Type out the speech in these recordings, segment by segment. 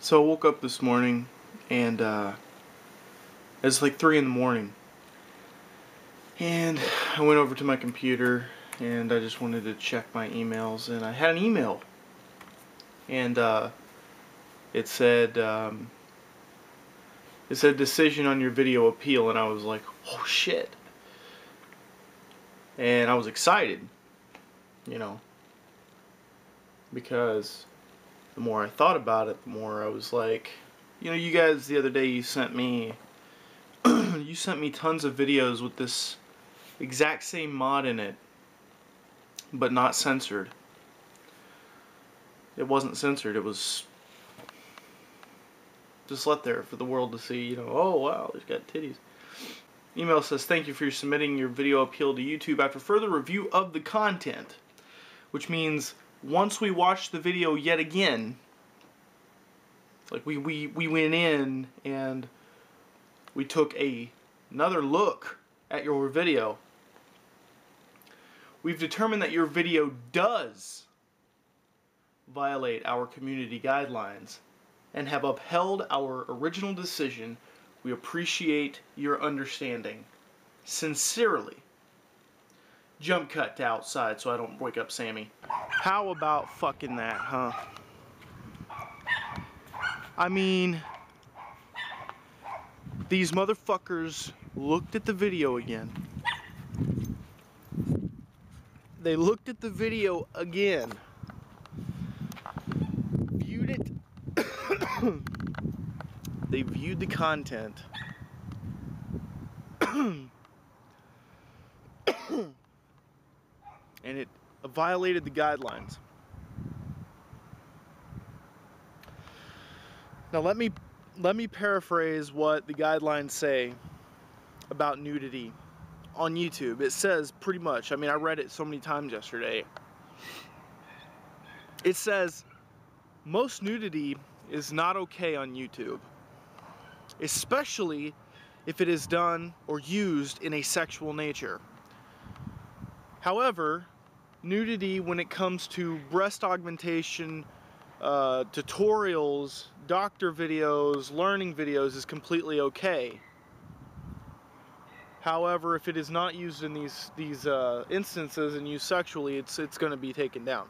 So I woke up this morning and it's like 3 in the morning. And I went over to my computer and I just wanted to check my emails, and I had an email. And it said decision on your video appeal, and I was like, oh shit. And I was excited, because the more I thought about it, the more I was like, you guys the other day you sent me you sent me tons of videos with this exact same mod in it, but not censored. It wasn't censored, it was just let there for the world to see, oh wow, he's got titties. Email says, thank you for submitting your video appeal to YouTube. After further review of the content, which means once we watch the video yet again, like we went in and we took another look at your video, we've determined that your video does violate our community guidelines and have upheld our original decision. We appreciate your understanding. Sincerely. Jump cut to outside so I don't wake up Sammy. How about fucking that, huh? I mean, these motherfuckers looked at the video again. They looked at the video again. Viewed it. They viewed the content. And it violated the guidelines. Now let me paraphrase what the guidelines say about nudity on YouTube. It says pretty much, I read it so many times yesterday. It says most nudity is not okay on YouTube, especially if it is done or used in a sexual nature. However, nudity when it comes to breast augmentation, tutorials, doctor videos, learning videos is completely okay. However, if it is not used in these instances and used sexually, it's going to be taken down.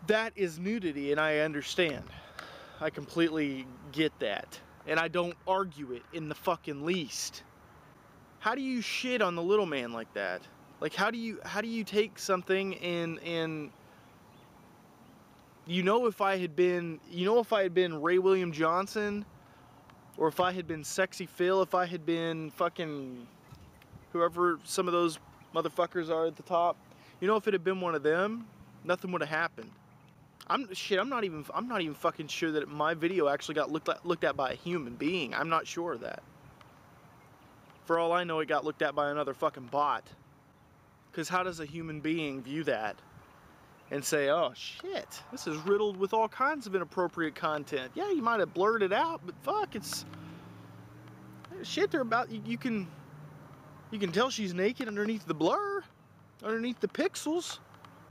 That is nudity, and I understand. I completely get that. And I don't argue it in the fucking least. How do you shit on the little man like that? Like, how do you take something and if I had been Ray William Johnson, or if I had been Sexy Phil, if I had been fucking whoever some of those motherfuckers are at the top, if it had been one of them, nothing would have happened. I'm not even fucking sure that my video actually got looked at by a human being. I'm not sure of that. For all I know, it got looked at by another fucking bot. Because how does a human being view that and say, oh shit, this is riddled with all kinds of inappropriate content? Yeah, you might have blurred it out, but fuck, it's shit. They're about, you can tell she's naked underneath the blur, underneath the pixels.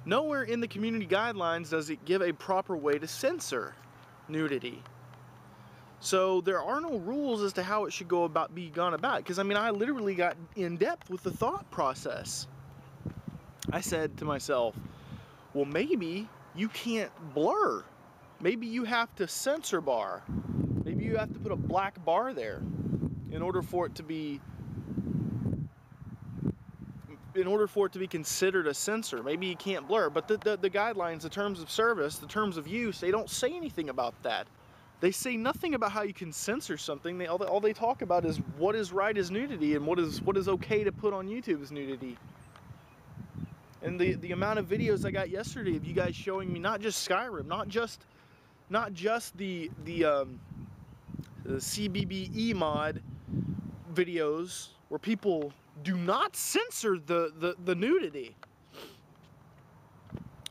Nowhere in the community guidelines does it give a proper way to censor nudity. So there are no rules as to how it should be gone about. Because I literally got in depth with the thought process. I said to myself, well, maybe you can't blur. Maybe you have to censor bar. Maybe you have to put a black bar there in order for it to be considered a censor. Maybe you can't blur. But the guidelines, the terms of service, the terms of use, they don't say anything about that. They say nothing about how you can censor something. All they talk about is what is right is nudity, and what is okay to put on YouTube is nudity. And the amount of videos I got yesterday of you guys showing me not just Skyrim, not just the CBBE mod videos where people do not censor the nudity,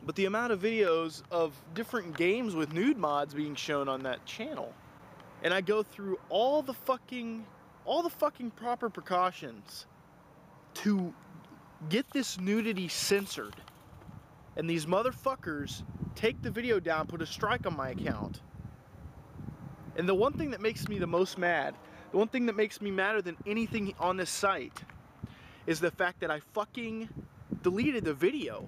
but the amount of videos of different games with nude mods being shown on that channel. And I go through all the fucking proper precautions to get this nudity censored. and these motherfuckers take the video down, put a strike on my account. And the one thing that makes me the most mad, the one thing that makes me madder than anything on this site, is the fact that I fucking deleted the video.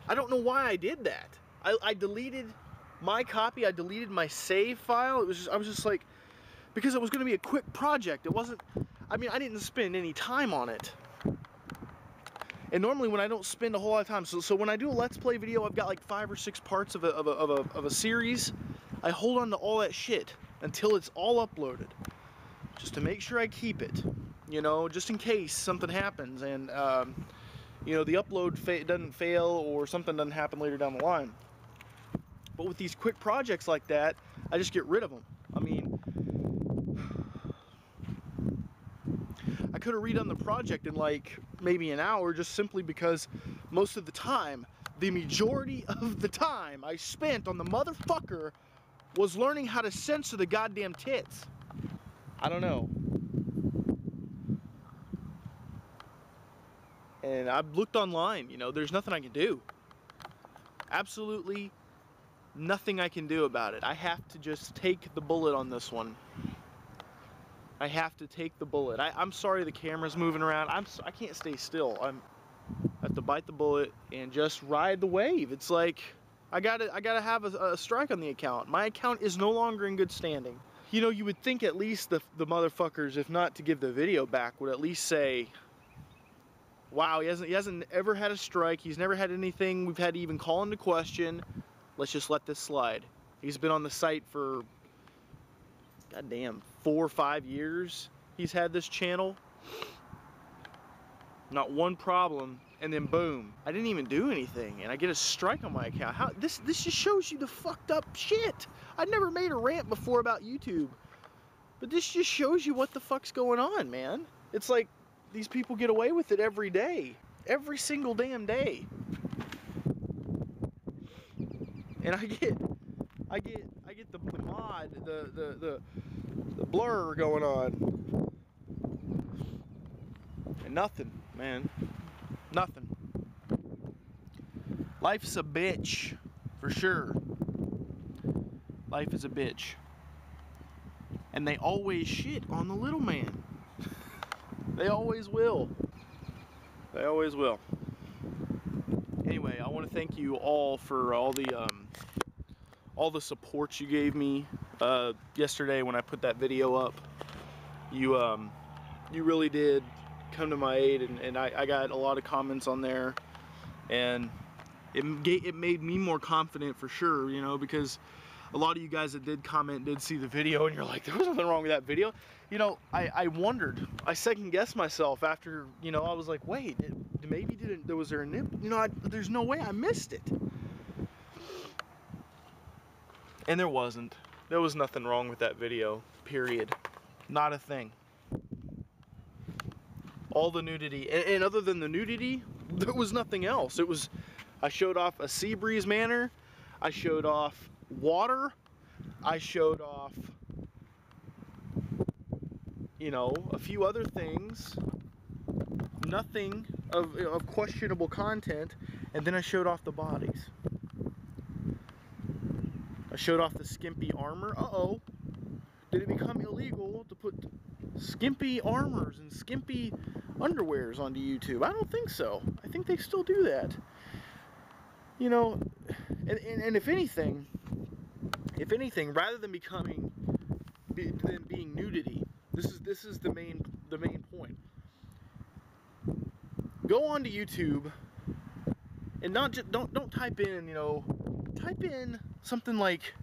I don't know why I did that. I deleted my copy, I deleted my save file. It was just, I was just like, because it was going to be a quick project. It wasn't, I mean, I didn't spend any time on it. And normally when I don't spend a whole lot of time, so when I do a Let's Play video, I've got like 5 or 6 parts of a series. I hold on to all that shit until it's all uploaded, just to make sure I keep it, you know, just in case something happens and, you know, the upload doesn't fail or something doesn't happen later down the line. But with these quick projects like that, I just get rid of them. I mean, I could have redone the project in like maybe an hour, just simply because most of the time, the majority of the time I spent on the motherfucker was learning how to censor the goddamn tits. I don't know. And I've looked online, you know, there's nothing I can do. Absolutely nothing I can do about it. I have to just take the bullet on this one. I have to take the bullet. I'm sorry the camera's moving around. I can't stay still. I have to bite the bullet and just ride the wave. It's like, I gotta have a strike on the account. My account is no longer in good standing. You know, you would think at least the motherfuckers, if not to give the video back, would at least say, wow, he hasn't ever had a strike. He's never had anything we've had to even call into question. Let's just let this slide. He's been on the site for, goddamn, 4 or 5 years. He's had this channel. Not one problem, and then boom, I didn't even do anything, and I get a strike on my account. How this just shows you the fucked up shit. I'd never made a rant before about YouTube, but this just shows you what the fuck's going on, man. It's like these people get away with it every day, every single damn day. And I get the mod, the blur going on, and nothing, man, nothing. Life's a bitch, for sure. Life is a bitch, and they always shit on the little man. They always will. They always will. Anyway, I want to thank you all for all the support you gave me yesterday when I put that video up. You really did come to my aid, and I got a lot of comments on there, and it made me more confident for sure, you know, because a lot of you guys that did comment did see the video, and you're like, there was nothing wrong with that video. You know, I wondered, I second guessed myself after, you know, I was like, wait, maybe was there a nip? You know, there's no way I missed it. And there wasn't. There was nothing wrong with that video, period. Not a thing. All the nudity, and other than the nudity, there was nothing else. It was, I showed off a sea breeze manor, I showed off water, I showed off, you know, a few other things, nothing of questionable content, and then I showed off the bodies. I showed off the skimpy armor. Uh-oh. Did it become illegal to put skimpy armors and skimpy underwears onto YouTube? I don't think so. I think they still do that. You know, and if anything, rather than being nudity, this is the main point. Go onto YouTube and don't type in, you know, type in something like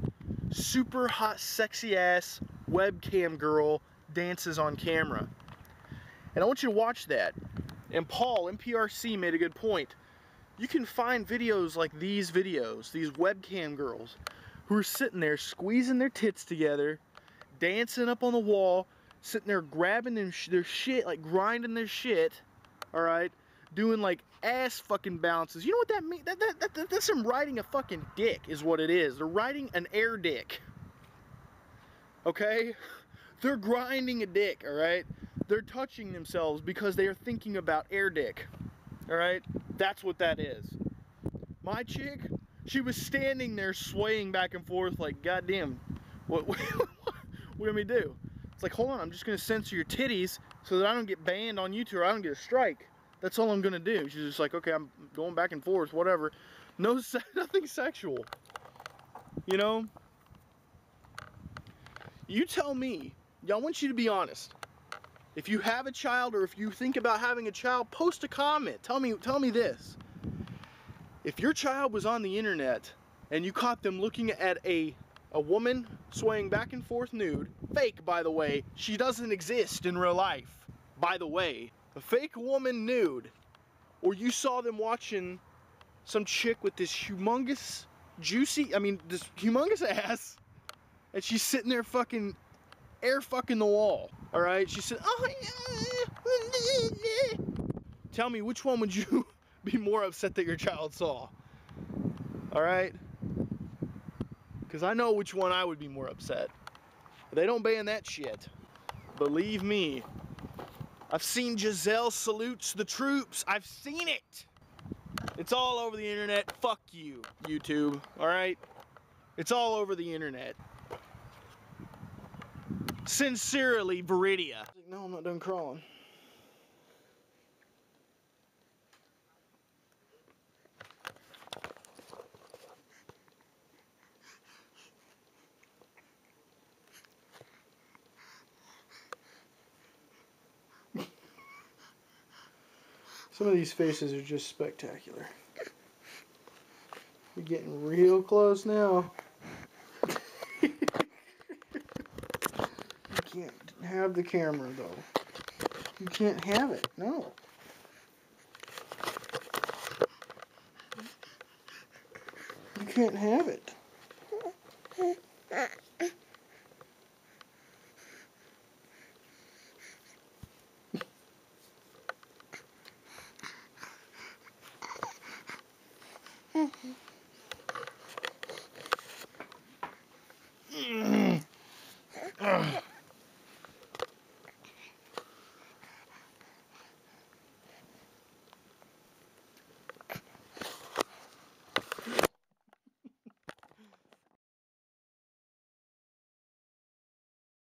super hot sexy ass webcam girl dances on camera, and I want you to watch that. And Paul MPRC made a good point. You can find videos like these webcam girls who are sitting there squeezing their tits together, dancing up on the wall, sitting there grabbing their shit, like grinding their shit, alright, doing like ass fucking bounces. You know what that means? That's them riding a fucking dick is what it is. They're riding an air dick. Okay? They're grinding a dick, alright? They're touching themselves because they are thinking about air dick. Alright? That's what that is. My chick, she was standing there swaying back and forth like, goddamn, what do we do? It's like, hold on, I'm just gonna censor your titties so that I don't get banned on YouTube or I don't get a strike. That's all I'm gonna do. She's just like, okay, I'm going back and forth, whatever. No, nothing sexual. You know? You tell me. Y'all, want you to be honest. If you have a child or if you think about having a child, post a comment. Tell me this. If your child was on the internet and you caught them looking at a woman swaying back and forth nude, fake by the way, she doesn't exist in real life, by the way, a fake woman nude, or you saw them watching some chick with this humongous, this humongous ass, and she's sitting there fucking air fucking the wall, alright? She said, oh yeah. Tell me, which one would you be more upset that your child saw? Alright? Because I know which one I would be more upset. They don't ban that shit. Believe me. I've seen Giselle salutes the troops. I've seen it. It's all over the internet. Fuck you, YouTube. Alright? It's all over the internet. Sincerely, Veridiya. No, I'm not done crawling. Some of these faces are just spectacular. You're getting real close now. You can't have the camera though. You can't have it, no. You can't have it.